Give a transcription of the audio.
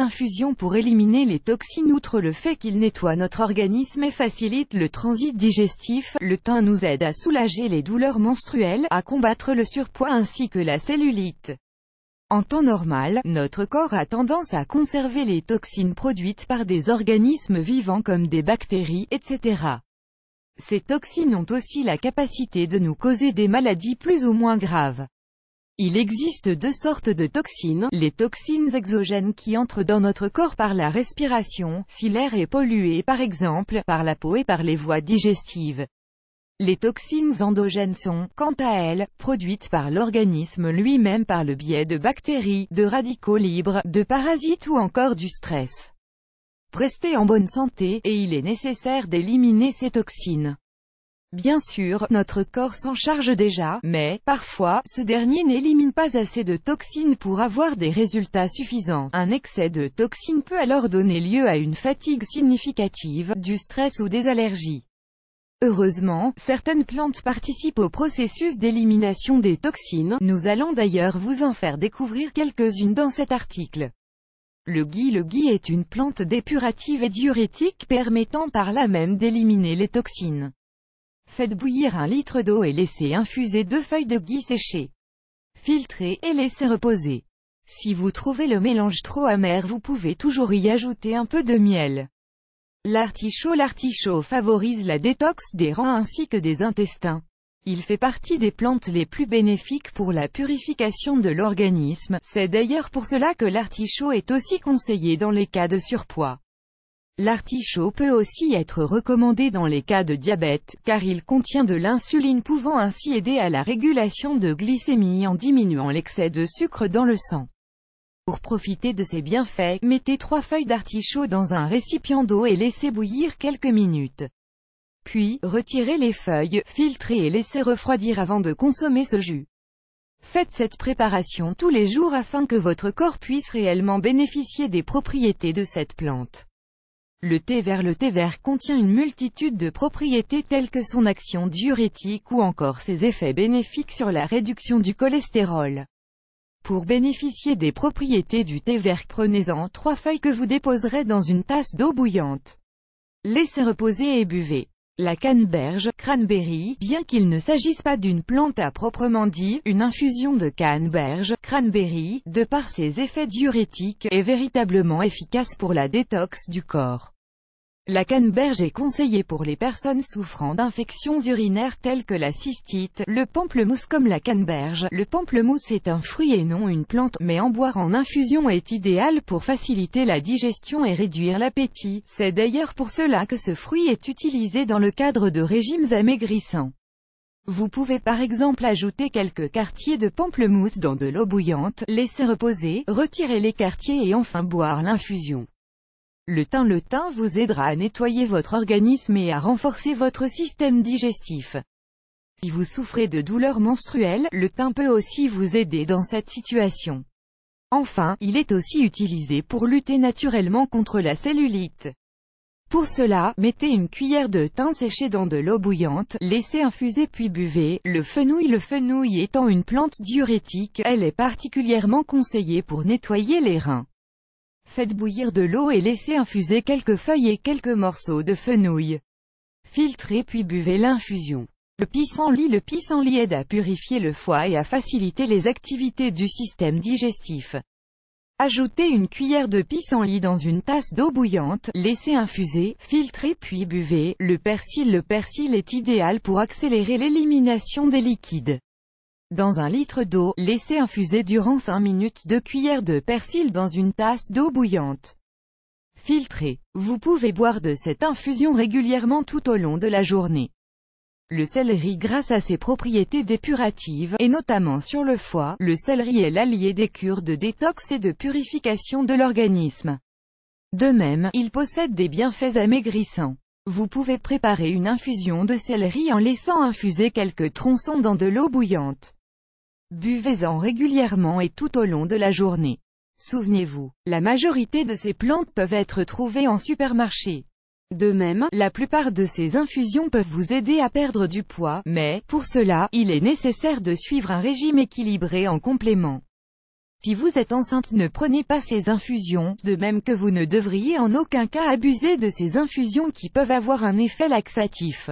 infusion pour éliminer les toxines. Outre le fait qu'il nettoie notre organisme et facilite le transit digestif, le thym nous aide à soulager les douleurs menstruelles, à combattre le surpoids ainsi que la cellulite. En temps normal, notre corps a tendance à conserver les toxines produites par des organismes vivants comme des bactéries, etc. Ces toxines ont aussi la capacité de nous causer des maladies plus ou moins graves. Il existe deux sortes de toxines, les toxines exogènes qui entrent dans notre corps par la respiration, si l'air est pollué par exemple, par la peau et par les voies digestives. Les toxines endogènes sont, quant à elles, produites par l'organisme lui-même par le biais de bactéries, de radicaux libres, de parasites ou encore du stress. Restez en bonne santé, et il est nécessaire d'éliminer ces toxines. Bien sûr, notre corps s'en charge déjà, mais, parfois, ce dernier n'élimine pas assez de toxines pour avoir des résultats suffisants. Un excès de toxines peut alors donner lieu à une fatigue significative, du stress ou des allergies. Heureusement, certaines plantes participent au processus d'élimination des toxines, nous allons d'ailleurs vous en faire découvrir quelques-unes dans cet article. Le gui est une plante dépurative et diurétique permettant par là même d'éliminer les toxines. Faites bouillir 1 litre d'eau et laissez infuser 2 feuilles de gui séchées. Filtrez et laissez reposer. Si vous trouvez le mélange trop amer, vous pouvez toujours y ajouter un peu de miel. L'artichaut favorise la détox des reins ainsi que des intestins. Il fait partie des plantes les plus bénéfiques pour la purification de l'organisme, c'est d'ailleurs pour cela que l'artichaut est aussi conseillé dans les cas de surpoids. L'artichaut peut aussi être recommandé dans les cas de diabète, car il contient de l'insuline pouvant ainsi aider à la régulation de glycémie en diminuant l'excès de sucre dans le sang. Pour profiter de ces bienfaits, mettez 3 feuilles d'artichaut dans un récipient d'eau et laissez bouillir quelques minutes. Puis, retirez les feuilles, filtrez et laissez refroidir avant de consommer ce jus. Faites cette préparation tous les jours afin que votre corps puisse réellement bénéficier des propriétés de cette plante. Le thé vert contient une multitude de propriétés telles que son action diurétique ou encore ses effets bénéfiques sur la réduction du cholestérol. Pour bénéficier des propriétés du thé vert, prenez-en 3 feuilles que vous déposerez dans une tasse d'eau bouillante. Laissez reposer et buvez. La canneberge, cranberry, bien qu'il ne s'agisse pas d'une plante à proprement dit, une infusion de canneberge, cranberry, de par ses effets diurétiques, est véritablement efficace pour la détox du corps. La canneberge est conseillée pour les personnes souffrant d'infections urinaires telles que la cystite, le pamplemousse comme la canneberge. Le pamplemousse est un fruit et non une plante, mais en boire en infusion est idéal pour faciliter la digestion et réduire l'appétit. C'est d'ailleurs pour cela que ce fruit est utilisé dans le cadre de régimes amaigrissants. Vous pouvez par exemple ajouter quelques quartiers de pamplemousse dans de l'eau bouillante, laisser reposer, retirer les quartiers et enfin boire l'infusion. Le thym vous aidera à nettoyer votre organisme et à renforcer votre système digestif. Si vous souffrez de douleurs menstruelles, le thym peut aussi vous aider dans cette situation. Enfin, il est aussi utilisé pour lutter naturellement contre la cellulite. Pour cela, mettez une cuillère de thym séché dans de l'eau bouillante, laissez infuser puis buvez. Le fenouil étant une plante diurétique, elle est particulièrement conseillée pour nettoyer les reins. Faites bouillir de l'eau et laissez infuser quelques feuilles et quelques morceaux de fenouil. Filtrez puis buvez l'infusion. Le pissenlit aide à purifier le foie et à faciliter les activités du système digestif. Ajoutez une cuillère de pissenlit dans une tasse d'eau bouillante, laissez infuser, filtrez puis buvez. Le persil est idéal pour accélérer l'élimination des liquides. Dans 1 litre d'eau, laissez infuser durant 5 minutes 2 cuillères de persil dans une tasse d'eau bouillante. Filtrez. Vous pouvez boire de cette infusion régulièrement tout au long de la journée. Le céleri, grâce à ses propriétés dépuratives, et notamment sur le foie, le céleri est l'allié des cures de détox et de purification de l'organisme. De même, il possède des bienfaits amaigrissants. Vous pouvez préparer une infusion de céleri en laissant infuser quelques tronçons dans de l'eau bouillante. Buvez-en régulièrement et tout au long de la journée. Souvenez-vous, la majorité de ces plantes peuvent être trouvées en supermarché. De même, la plupart de ces infusions peuvent vous aider à perdre du poids, mais, pour cela, il est nécessaire de suivre un régime équilibré en complément. Si vous êtes enceinte, ne prenez pas ces infusions, de même que vous ne devriez en aucun cas abuser de ces infusions qui peuvent avoir un effet laxatif.